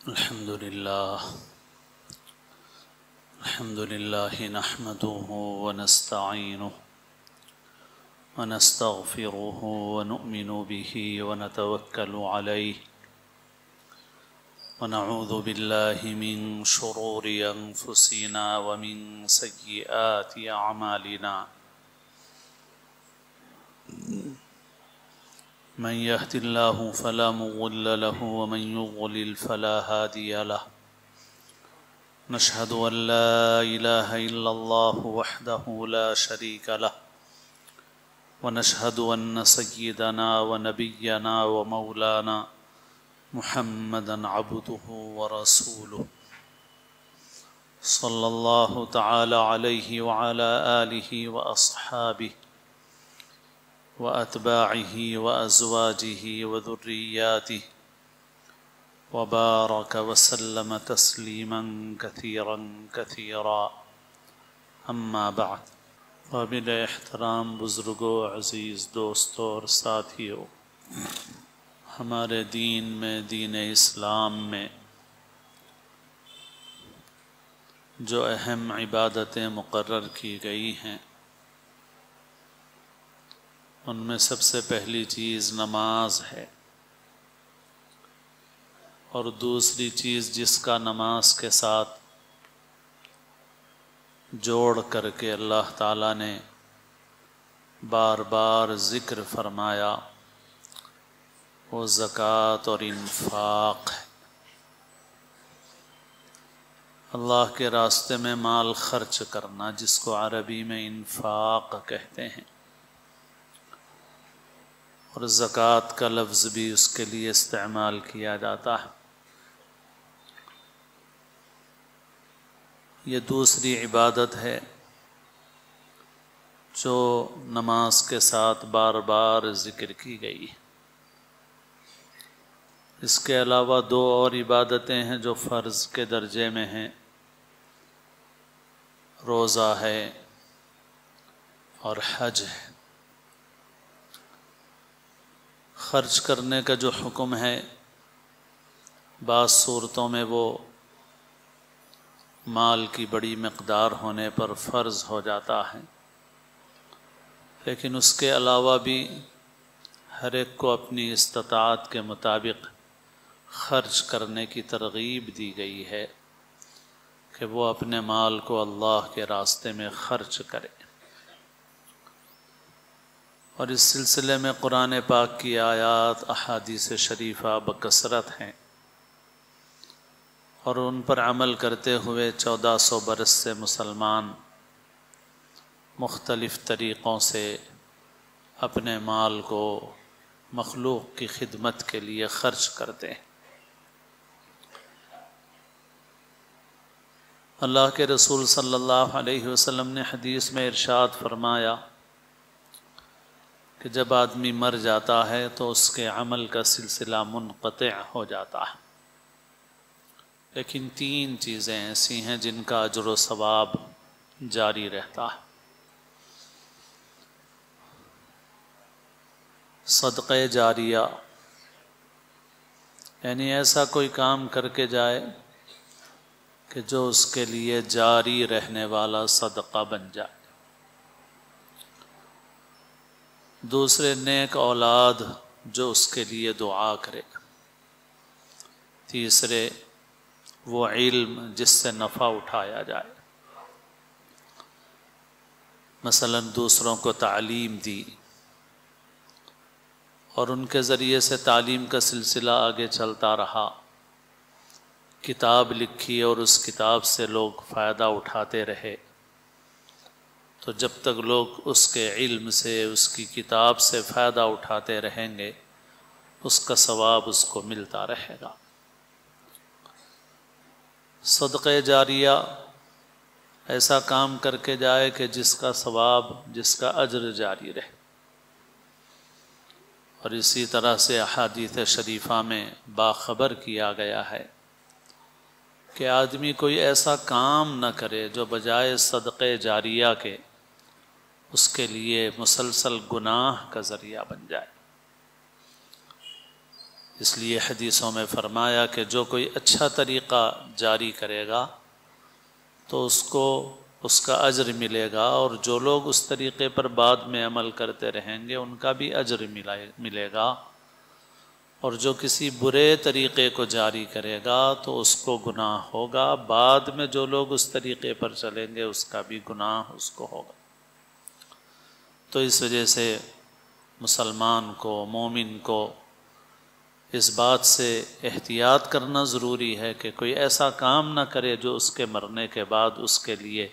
الحمد لله نحمده ونستعينه ونستغفره ونؤمن به ونتوكل عليه ونعوذ بالله من شرور أنفسنا ومن سيئات أعمالنا من يهد الله فلا مضل له ومن يضلل فلا هادي له نشهد أن لا إله إلا الله وحده لا شريك له ونشهد أن سيدنا ونبينا ومولانا محمدا عبده ورسوله صلى الله تعالى عليه وعلى آله وأصحابه وأتباعه وأزواجه وذرياته وبارك وسلم تسليما كثيرا كثيرا اما بعد قابل احترام بزرگوں، عزیز دوستوں اور ساتھیوں، ہمارے دین میں، دین اسلام میں جو اہم عبادتیں مقرر کی گئی ہیں ان میں سب سے پہلی چیز نماز ہے، اور دوسری چیز جس کا نماز کے ساتھ جوڑ کر کے اللہ تعالیٰ نے بار بار ذکر فرمایا وہ زکوٰۃ اور انفاق ہے۔ اللہ کے راستے میں مال خرچ کرنا، جس کو عربی میں انفاق کہتے ہیں، اور زکوٰۃ کا لفظ بھی اس کے لیے استعمال کیا جاتا ہے۔ یہ دوسری عبادت ہے جو نماز کے ساتھ بار بار ذکر کی گئی ہے۔ اس کے علاوہ دو اور عبادتیں ہیں جو فرض کے درجے میں ہیں، روزہ ہے اور حج ہے۔ خرچ کرنے کا جو حکم ہے بعض صورتوں میں وہ مال کی بڑی مقدار ہونے پر فرض ہو جاتا ہے، لیکن اس کے علاوہ بھی ہر ایک کو اپنی استطاعت کے مطابق خرچ کرنے کی ترغیب دی گئی ہے کہ وہ اپنے مال کو اللہ کے راستے میں خرچ کرے۔ اور اس سلسلے میں قرآن پاک کی آیات، احادیث شریفہ بکثرت ہیں، اور ان پر عمل کرتے ہوئے 1400 برس سے مسلمان مختلف طریقوں سے اپنے مال کو مخلوق کی خدمت کے لیے خرچ کرتے ہیں۔ اللہ کے رسول صلی اللہ علیہ وسلم نے حدیث میں ارشاد فرمایا کہ جب آدمی مر جاتا ہے تو اس کے عمل کا سلسلہ منقطع ہو جاتا ہے، لیکن تین چیزیں ایسی ہیں جن کا اجر و ثواب جاری رہتا ہے۔ صدقہ جاریہ، یعنی ایسا کوئی کام کر کے جائے کہ جو اس کے لیے جاری رہنے والا صدقہ بن جائے۔ دوسرے، نیک اولاد جو اس کے لیے دعا کرے۔ تیسرے، وہ علم جس سے نفع اٹھایا جائے، مثلا دوسروں کو تعلیم دی اور ان کے ذریعے سے تعلیم کا سلسلہ آگے چلتا رہا، کتاب لکھی اور اس کتاب سے لوگ فائدہ اٹھاتے رہے، تو جب تک لوگ اس کے علم سے، اس کی کتاب سے فائدہ اٹھاتے رہیں گے اس کا ثواب اس کو ملتا رہے گا۔ صدقہ جاریہ ایسا کام کر کے جائے کہ جس کا ثواب، جس کا اجر جاری رہے۔ اور اسی طرح سے احادیث شریفہ میں باخبر کیا گیا ہے کہ آدمی کوئی ایسا کام نہ کرے جو بجائے صدقہ جاریہ کے اس کے لیے مسلسل گناہ کا ذریعہ بن جائے۔ اس لیے حدیثوں میں فرمایا کہ جو کوئی اچھا طریقہ جاری کرے گا تو اس کو اس کا اجر ملے گا، اور جو لوگ اس طریقے پر بعد میں عمل کرتے رہیں گے ان کا بھی اجر ملے گا، اور جو کسی برے طریقے کو جاری کرے گا تو اس کو گناہ ہوگا، بعد میں جو لوگ اس طریقے پر چلیں گے اس کا بھی گناہ اس کو ہوگا۔ تو اس وجہ سے مسلمان کو، مومن کو اس بات سے احتیاط کرنا ضروری ہے کہ کوئی ایسا کام نہ کرے جو اس کے مرنے کے بعد اس کے لیے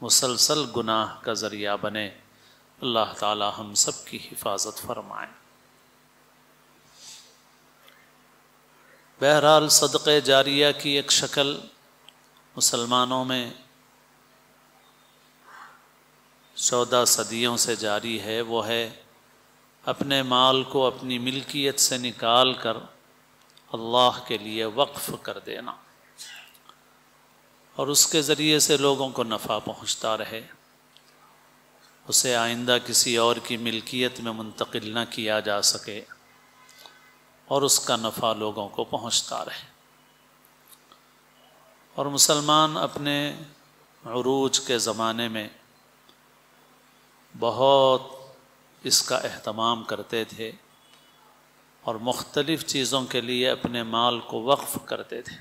مسلسل گناہ کا ذریعہ بنے۔ اللہ تعالی ہم سب کی حفاظت فرمائے۔ بہرحال صدقہ جاریہ کی ایک شکل مسلمانوں میں 14 صدیوں سے جاری ہے، وہ ہے اپنے مال کو اپنی ملکیت سے نکال کر اللہ کے لیے وقف کر دینا، اور اس کے ذریعے سے لوگوں کو نفع پہنچتا رہے، اسے آئندہ کسی اور کی ملکیت میں منتقل نہ کیا جا سکے، اور اس کا نفع لوگوں کو پہنچتا رہے۔ اور مسلمان اپنے عروج کے زمانے میں بہت اس کا اہتمام کرتے تھے، اور مختلف چیزوں کے لیے اپنے مال کو وقف کرتے تھے۔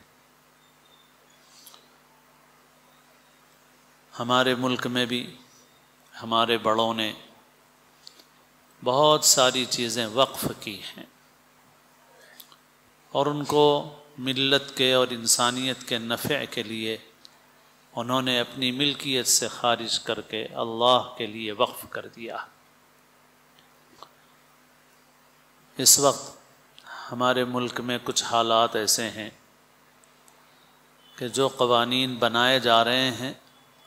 ہمارے ملک میں بھی ہمارے بڑوں نے بہت ساری چیزیں وقف کی ہیں، اور ان کو ملت کے اور انسانیت کے نفع کے لیے انہوں نے اپنی ملکیت سے خارج کر کے اللہ کے لیے وقف کر دیا۔ اس وقت ہمارے ملک میں کچھ حالات ایسے ہیں کہ جو قوانین بنائے جا رہے ہیں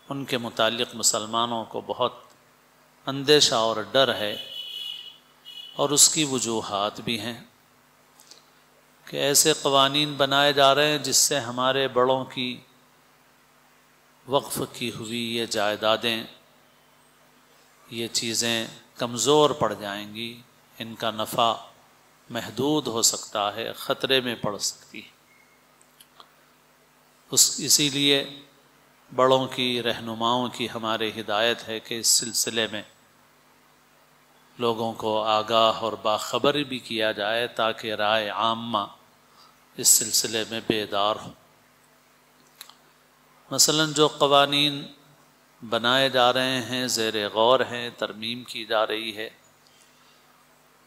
ان کے متعلق مسلمانوں کو بہت اندیشہ اور ڈر ہے، اور اس کی وجوہات بھی ہیں کہ ایسے قوانین بنائے جا رہے ہیں جس سے ہمارے بڑوں کی وقف کی ہوئی یہ جائیدادیں، یہ چیزیں کمزور پڑ جائیں گی، ان کا نفع محدود ہو سکتا ہے، خطرے میں پڑ سکتی ہے۔ اسی لیے بڑوں کی، رہنماؤں کی ہمارے ہدایت ہے کہ اس سلسلے میں لوگوں کو آگاہ اور باخبر بھی کیا جائے تاکہ رائے عامہ اس سلسلے میں بیدار ہو۔ مثلا جو قوانین بنائے جا رہے ہیں، زیر غور ہیں، ترمیم کی جا رہی ہے،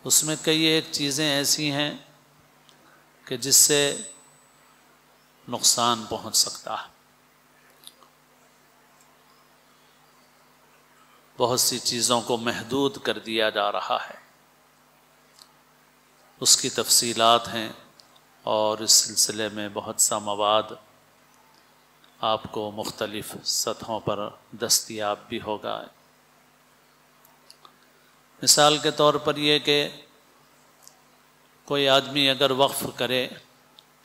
اس میں کئی ایک چیزیں ایسی ہیں کہ جس سے نقصان پہنچ سکتا ہے۔ بہت سی چیزوں کو محدود کر دیا جا رہا ہے، اس کی تفصیلات ہیں، اور اس سلسلے میں بہت سا مواد آپ کو مختلف سطحوں پر دستیاب بھی ہوگا۔ مثال کے طور پر یہ کہ کوئی آدمی اگر وقف کرے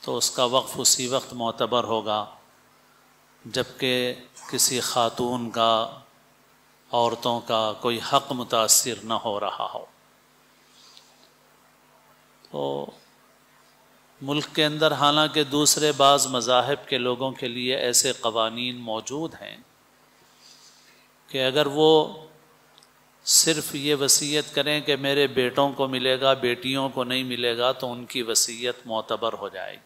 تو اس کا وقف اسی وقت معتبر ہوگا جبکہ کسی خاتون کا، عورتوں کا کوئی حق متاثر نہ ہو رہا ہو۔ تو ملک کے اندر حالانکہ دوسرے بعض مذاہب کے لوگوں کے لیے ایسے قوانین موجود ہیں کہ اگر وہ صرف یہ وصیت کریں کہ میرے بیٹوں کو ملے گا، بیٹیوں کو نہیں ملے گا، تو ان کی وصیت معتبر ہو جائے گی،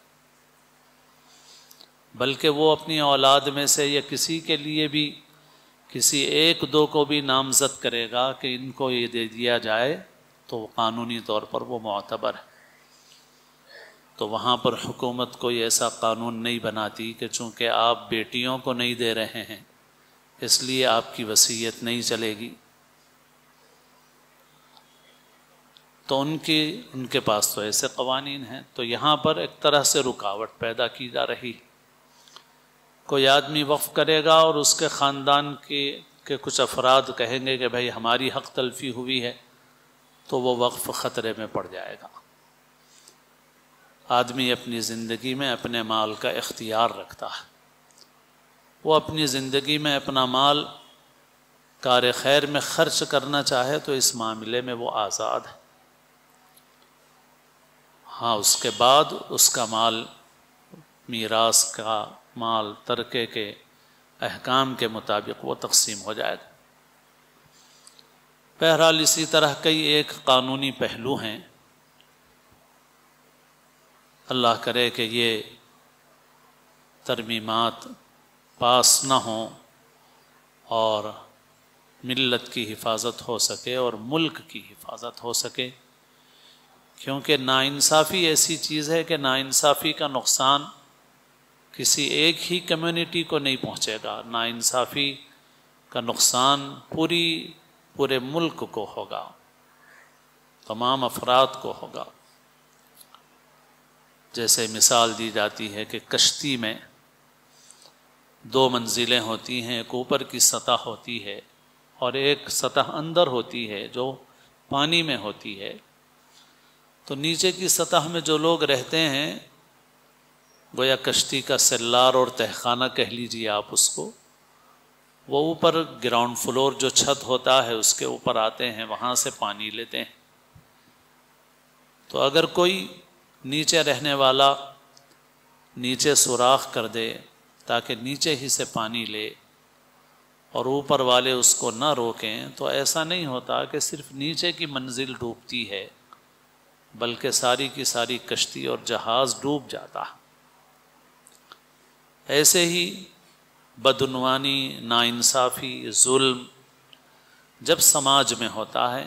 بلکہ وہ اپنی اولاد میں سے یا کسی کے لیے بھی، کسی ایک دو کو بھی نامزد کرے گا کہ ان کو یہ دے دیا جائے تو قانونی طور پر وہ معتبر ہے۔ تو وہاں پر حکومت کوئی ایسا قانون نہیں بناتی کہ چونکہ آپ بیٹیوں کو نہیں دے رہے ہیں اس لیے آپ کی وصیت نہیں چلے گی۔ تو ان کے پاس تو ایسے قوانین ہیں، تو یہاں پر ایک طرح سے رکاوٹ پیدا کی جا رہی۔ کوئی آدمی وقف کرے گا اور اس کے خاندان کے کچھ افراد کہیں گے کہ بھائی ہماری حق تلفی ہوئی ہے، تو وہ وقف خطرے میں پڑ جائے گا۔ آدمی اپنی زندگی میں اپنے مال کا اختیار رکھتا ہے، وہ اپنی زندگی میں اپنا مال کار خیر میں خرچ کرنا چاہے تو اس معاملے میں وہ آزاد ہے۔ ہاں اس کے بعد اس کا مال، میراث کا مال ترکے کے احکام کے مطابق وہ تقسیم ہو جائے گا۔ بہرحال اسی طرح کئی ایک قانونی پہلو ہیں، اللہ کرے کہ یہ ترمیمات پاس نہ ہوں اور ملت کی حفاظت ہو سکے اور ملک کی حفاظت ہو سکے، کیونکہ ناانصافی ایسی چیز ہے کہ ناانصافی کا نقصان کسی ایک ہی کمیونٹی کو نہیں پہنچے گا، ناانصافی کا نقصان پورے ملک کو ہوگا، تمام افراد کو ہوگا۔ جیسے مثال دی جاتی ہے کہ کشتی میں 2 منزلیں ہوتی ہیں، ایک اوپر کی سطح ہوتی ہے اور ایک سطح اندر ہوتی ہے جو پانی میں ہوتی ہے۔ تو نیچے کی سطح میں جو لوگ رہتے ہیں، گویا کشتی کا سلار اور تہخانہ کہہ لیجیے آپ اس کو، وہ اوپر گراؤنڈ فلور جو چھت ہوتا ہے اس کے اوپر آتے ہیں، وہاں سے پانی لیتے ہیں۔ تو اگر کوئی نیچے رہنے والا نیچے سوراخ کر دے تاکہ نیچے ہی سے پانی لے اور اوپر والے اس کو نہ روکیں، تو ایسا نہیں ہوتا کہ صرف نیچے کی منزل ڈوبتی ہے، بلکہ ساری کی ساری کشتی اور جہاز ڈوب جاتا۔ ایسے ہی بدعنوانی، ناانصافی، ظلم جب سماج میں ہوتا ہے،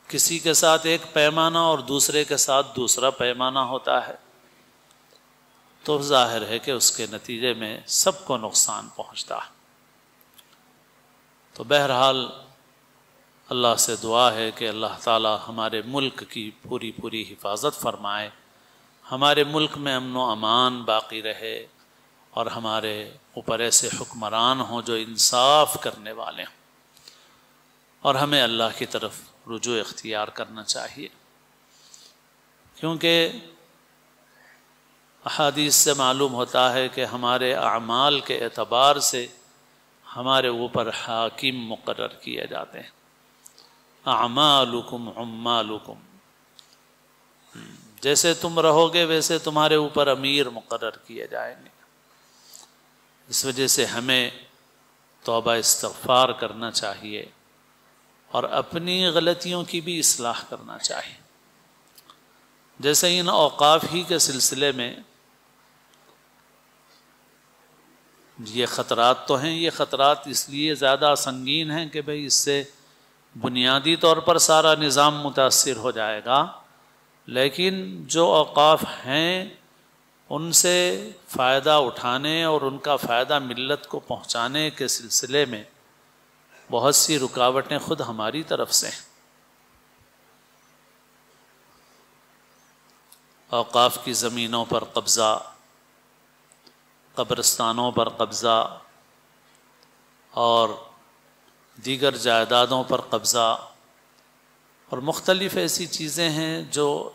کسی کے ساتھ ایک پیمانہ اور دوسرے کے ساتھ دوسرا پیمانہ ہوتا ہے، تو ظاہر ہے کہ اس کے نتیجے میں سب کو نقصان پہنچتا ہے۔ تو بہرحال اللہ سے دعا ہے کہ اللہ تعالی ہمارے ملک کی پوری حفاظت فرمائے، ہمارے ملک میں امن و امان باقی رہے اور ہمارے اوپر ایسے حکمران ہوں جو انصاف کرنے والے ہوں، اور ہمیں اللہ کی طرف رجوع اختیار کرنا چاہیے، کیونکہ احادیث سے معلوم ہوتا ہے کہ ہمارے اعمال کے اعتبار سے ہمارے اوپر حاکم مقرر کیے جاتے ہیں۔ اعمالکم عمالکم، جیسے تم رہو گے ویسے تمہارے اوپر امیر مقرر کیے جائیں گے۔ اس وجہ سے ہمیں توبہ استغفار کرنا چاہیے اور اپنی غلطیوں کی بھی اصلاح کرنا چاہیے۔ جیسے ان اوقاف ہی کے سلسلے میں یہ خطرات تو ہیں، یہ خطرات اس لیے زیادہ سنگین ہیں کہ بھئی اس سے بنیادی طور پر سارا نظام متاثر ہو جائے گا، لیکن جو اوقاف ہیں ان سے فائدہ اٹھانے اور ان کا فائدہ ملت کو پہنچانے کے سلسلے میں بہت سی رکاوٹیں خود ہماری طرف سے ہیں۔ اوقاف کی زمینوں پر قبضہ، قبرستانوں پر قبضہ اور دیگر جائیدادوں پر قبضہ اور مختلف ایسی چیزیں ہیں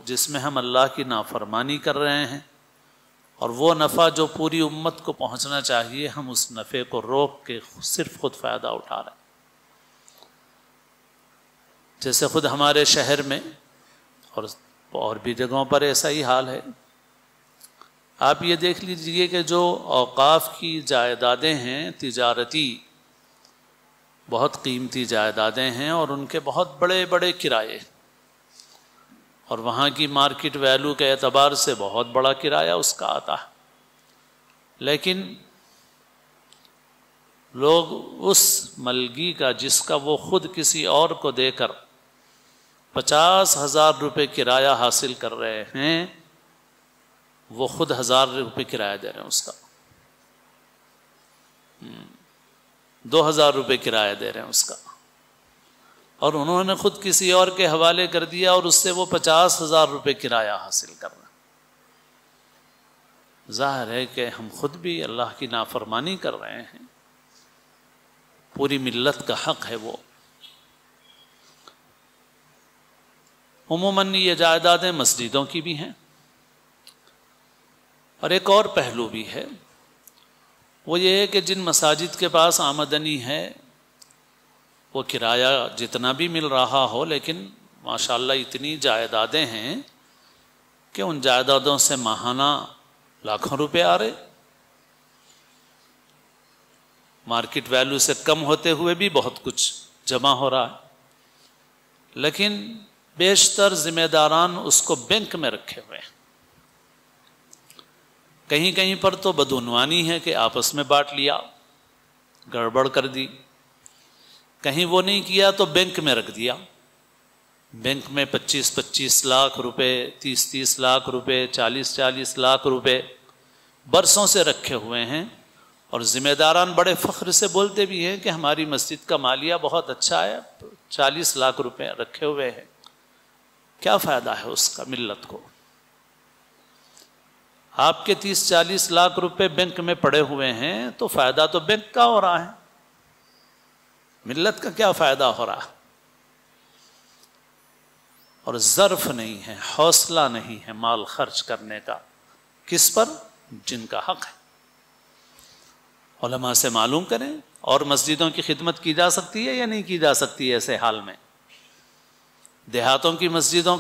جس میں ہم اللہ کی نافرمانی کر رہے ہیں، اور وہ نفع جو پوری امت کو پہنچنا چاہیے ہم اس نفع کو روک کے صرف خود فائدہ اٹھا رہے ہیں۔ جیسے خود ہمارے شہر میں اور بھی جگہوں پر ایسا ہی حال ہے۔ آپ یہ دیکھ لیجئے کہ جو اوقاف کی جائیدادیں ہیں تجارتی، بہت قیمتی جائیدادیں ہیں اور ان کے بہت بڑے بڑے کرائے، اور وہاں کی مارکیٹ ویلیو کے اعتبار سے بہت بڑا کرایہ اس کا آتا ہے، لیکن لوگ اس ملگی کا جس کا وہ خود کسی اور کو دے کر 50,000 روپے کرایہ حاصل کر رہے ہیں، وہ خود 1,000 روپے کرایہ دے رہے ہیں، اس کا 2,000 روپے کرایہ دے رہے ہیں اس کا، اور انہوں نے خود کسی اور کے حوالے کر دیا اور اس سے وہ 50,000 روپے کرایہ حاصل کر رہے ہیں۔ ظاہر ہے کہ ہم خود بھی اللہ کی نافرمانی کر رہے ہیں، پوری ملت کا حق ہے وہ۔ عموماً یہ جائیدادیں مسجدوں کی بھی ہیں، اور ایک اور پہلو بھی ہے، وہ یہ ہے کہ جن مساجد کے پاس آمدنی ہے وہ کرایہ جتنا بھی مل رہا ہو، لیکن ماشاءاللہ اتنی جائیدادیں ہیں کہ ان جائیدادوں سے ماہانہ لاکھوں روپے آ رہے، مارکیٹ ویلیو سے کم ہوتے ہوئے بھی بہت کچھ جمع ہو رہا ہے، لیکن بیشتر ذمہ داران اس کو بینک میں رکھے ہوئے ہیں۔ کہیں کہیں پر تو بدعنوانی ہے کہ آپس میں بانٹ لیا، گڑبڑ کر دی، کہیں وہ نہیں کیا تو بینک میں رکھ دیا، بینک میں 25 لاکھ روپے، 30 لاکھ روپے، 40 لاکھ روپے برسوں سے رکھے ہوئے ہیں، اور ذمہ داران بڑے فخر سے بولتے بھی ہیں کہ ہماری مسجد کا مالیہ بہت اچھا ہے، 40 لاکھ روپے رکھے ہوئے ہیں۔ کیا فائدہ ہے اس کا ملت کو؟ آپ کے 30-40 لاکھ روپے بینک میں پڑے ہوئے ہیں تو فائدہ تو بینک کا ہو رہا ہے، ملت کا کیا فائدہ ہو رہا ہے؟ اور ظرف نہیں ہے، حوصلہ نہیں ہے مال خرچ کرنے کا، کس پر؟ جن کا حق ہے۔ علماء سے معلوم کریں، اور مسجدوں کی خدمت کی جا سکتی ہے یا نہیں کی جا سکتی ہے ایسے حال میں؟ دیہاتوں کی مسجدوں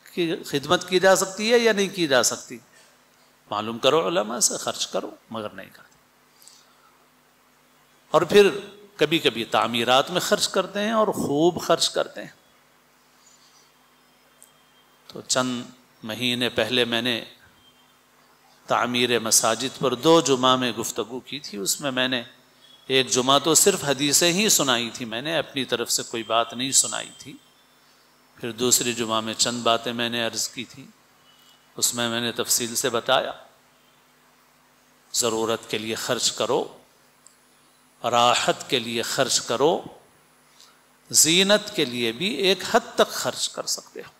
کی خدمت کی جا سکتی ہے یا نہیں کی جا سکتی؟ معلوم کرو علماء سے، خرچ کرو، مگر نہیں کرتے۔ اور پھر کبھی کبھی تعمیرات میں خرچ کرتے ہیں اور خوب خرچ کرتے ہیں۔ تو چند مہینے پہلے میں نے تعمیر مساجد پر 2 جمعہ میں گفتگو کی تھی، اس میں نے ایک جمعہ تو صرف حدیثیں ہی سنائی تھی، میں نے اپنی طرف سے کوئی بات نہیں سنائی تھی، پھر دوسری جمعہ میں چند باتیں میں نے عرض کی تھی، اس میں نے تفصیل سے بتایا ضرورت کے لیے خرچ کرو، راحت کے لیے خرچ کرو، زینت کے لیے بھی ایک حد تک خرچ کر سکتے ہو،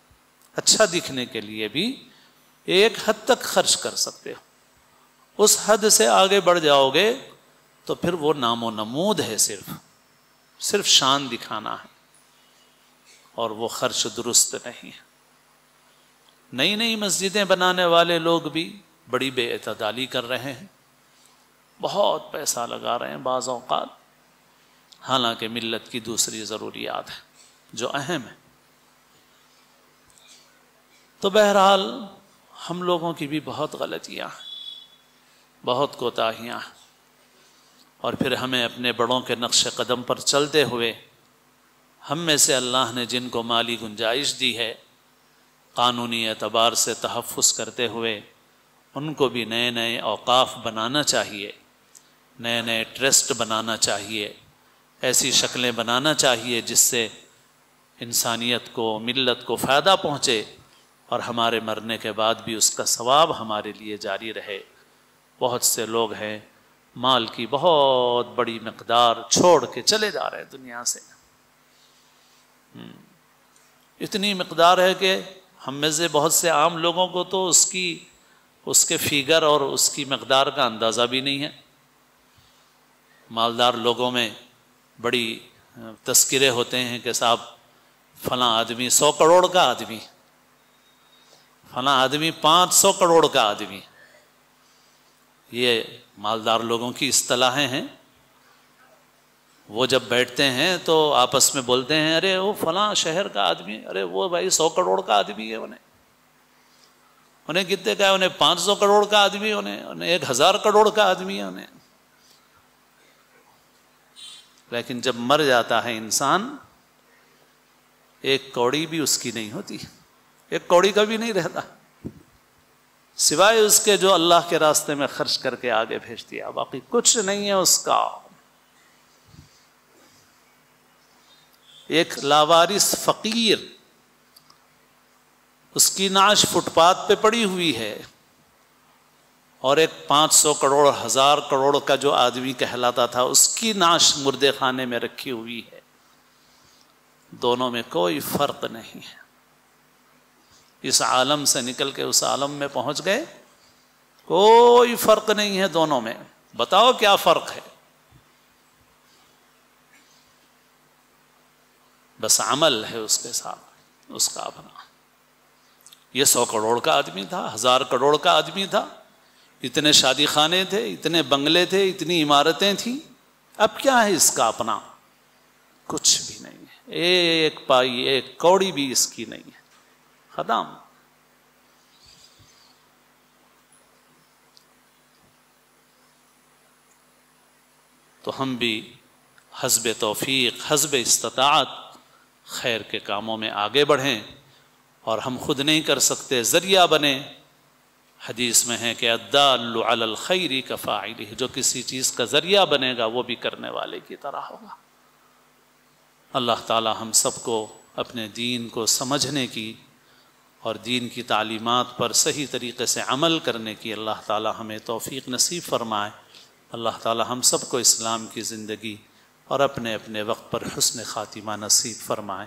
اچھا دکھنے کے لیے بھی ایک حد تک خرچ کر سکتے ہو، اس حد سے آگے بڑھ جاؤ گے تو پھر وہ نام و نمود ہے، صرف شان دکھانا ہے، اور وہ خرچ درست نہیں ہے۔ نئی نئی مسجدیں بنانے والے لوگ بھی بڑی بے اعتدالی کر رہے ہیں، بہت پیسہ لگا رہے ہیں بعض اوقات، حالانکہ ملت کی دوسری ضروریات ہیں جو اہم ہیں۔ تو بہرحال ہم لوگوں کی بھی بہت غلطیاں ہیں، بہت کوتاہیاں ہیں، اور پھر ہمیں اپنے بڑوں کے نقش قدم پر چلتے ہوئے، ہم میں سے اللہ نے جن کو مالی گنجائش دی ہے، قانونی اعتبار سے تحفظ کرتے ہوئے ان کو بھی نئے نئے اوقاف بنانا چاہیے، نئے نئے ٹرسٹ بنانا چاہیے، ایسی شکلیں بنانا چاہیے جس سے انسانیت کو، ملت کو فائدہ پہنچے، اور ہمارے مرنے کے بعد بھی اس کا ثواب ہمارے لیے جاری رہے۔ بہت سے لوگ ہیں مال کی بہت بڑی مقدار چھوڑ کے چلے جا رہے ہیں دنیا سے، اتنی مقدار ہے کہ ہم میں سے بہت سے عام لوگوں کو تو اس کے فیگر اور اس کی مقدار کا اندازہ بھی نہیں ہے۔ مالدار لوگوں میں بڑی تذکرے ہوتے ہیں کہ صاحب فلاں آدمی 100 کروڑ کا آدمی، فلاں آدمی 500 کروڑ کا آدمی، یہ مالدار لوگوں کی اصطلاحیں ہیں۔ وہ جب بیٹھتے ہیں تو آپس میں بولتے ہیں، ارے وہ فلاں شہر کا آدمی، ارے وہ بھائی 100 کروڑ کا آدمی ہے، انہیں کتنے کا ہے؟ انہیں 500 کروڑ کا آدمی، انہیں 1000 کروڑ کا آدمی ہے انہیں۔ لیکن جب مر جاتا ہے انسان، 1 کوڑی بھی اس کی نہیں ہوتی، 1 کوڑی کا بھی نہیں رہتا، سوائے اس کے جو اللہ کے راستے میں خرچ کر کے آگے بھیج دیا، باقی کچھ نہیں ہے اس کا۔ ایک لاوارث فقیر، اس کی نعش فٹ پاتھ پہ پڑی ہوئی ہے، اور ایک 500 کروڑ 1000 کروڑ کا جو آدمی کہلاتا تھا اس کی نعش مردے خانے میں رکھی ہوئی ہے، دونوں میں کوئی فرق نہیں ہے۔ اس عالم سے نکل کے اس عالم میں پہنچ گئے، کوئی فرق نہیں ہے دونوں میں۔ بتاؤ کیا فرق ہے؟ بس عمل ہے اس کے ساتھ اس کا اپنا۔ یہ 100 کروڑ کا آدمی تھا، 1000 کروڑ کا آدمی تھا، اتنے شادی خانے تھے، اتنے بنگلے تھے، اتنی عمارتیں تھیں، اب کیا ہے اس کا اپنا؟ کچھ بھی نہیں ہے، 1 پائی 1 کوڑی بھی اس کی نہیں ہے، ختم۔ تو ہم بھی حسب توفیق حسب استطاعت خیر کے کاموں میں آگے بڑھیں، اور ہم خود نہیں کر سکتے، ذریعہ بنیں۔ حدیث میں ہے کہ الدال علی الخیر کفاعلہ، جو کسی چیز کا ذریعہ بنے گا وہ بھی کرنے والے کی طرح ہوگا۔ اللہ تعالی ہم سب کو اپنے دین کو سمجھنے کی اور دین کی تعلیمات پر صحیح طریقے سے عمل کرنے کی اللہ تعالی ہمیں توفیق نصیب فرمائے۔ اللہ تعالی ہم سب کو اسلام کی زندگی اور اپنے اپنے وقت پر حسن خاتمہ نصیب فرمائے۔